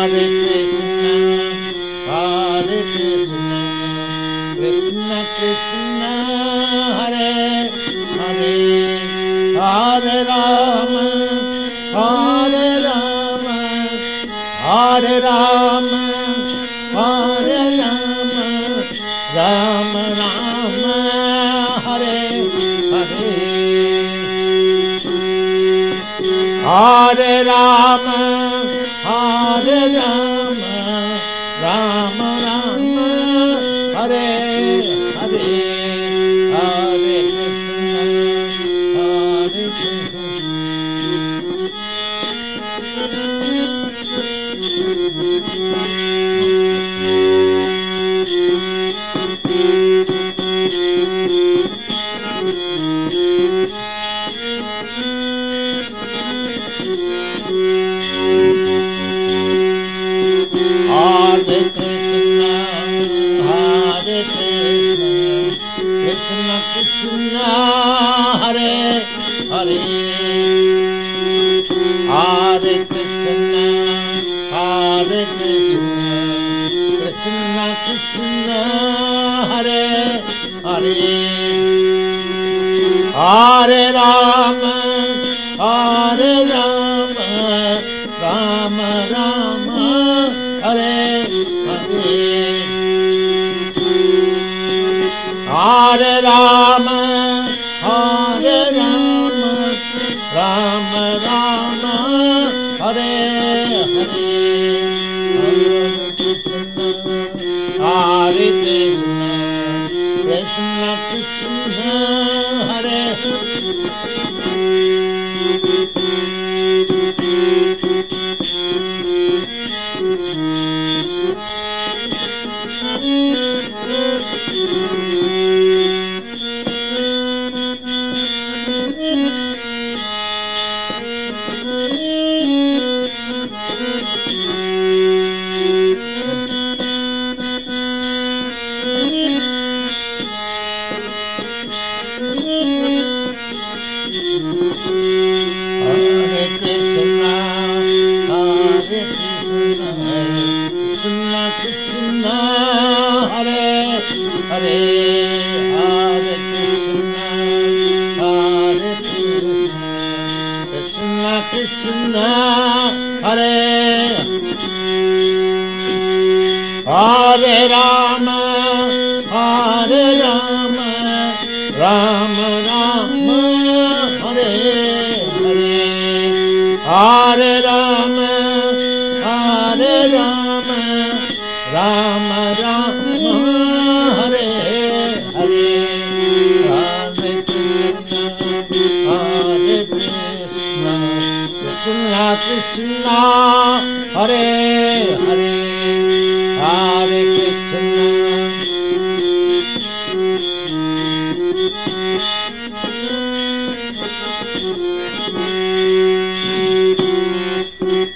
Hare Krishna, Krishna Krishna, Hare Hare, Hare Rama, Hare Rama, Hare Rama, Hare Rama, Rama Rama, Hare Hare, Hare Rama, Hare Rama, Rama Rama, Hare Hare, Hare Krishna, Hare Krishna. Hare Krishna, Hare Krishna, Krishna Krishna, Hare Hare, Hare Krishna, Hare Krishna, Krishna Krishna, Hare Hare, Hare Rama, Hare Rama, Rama Rama, Hare Hare, Hare Rama, Hare Rama, Rama Rama, Hare Hare, Hare Krishna, Hare Krishna, Krishna Krishna, Hare Hare, Hare Krishna, Hare Krishna, Krishna Krishna, Hare Hare Rama, Hare Rama, Rama Rama, Hare Hare, Hare Rama, Hare Rama, Rama Rama, Hare Hare, Hare Krishna, Hare Krishna, Krishna Krishna, Hare Hare, Hare Krishna.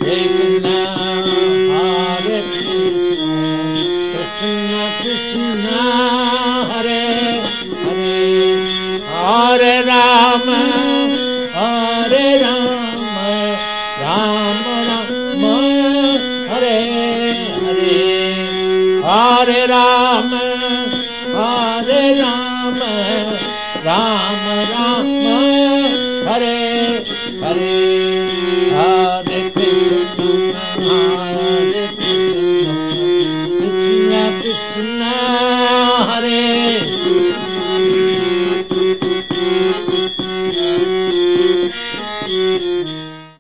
Krishna, Hare Krishna, Krishna, Hare Hare, Hare Rama, Hare Rama, Rama Rama, Hare Hare, Hare Rama, Hare Rama, Rama Rama, Hare Hare.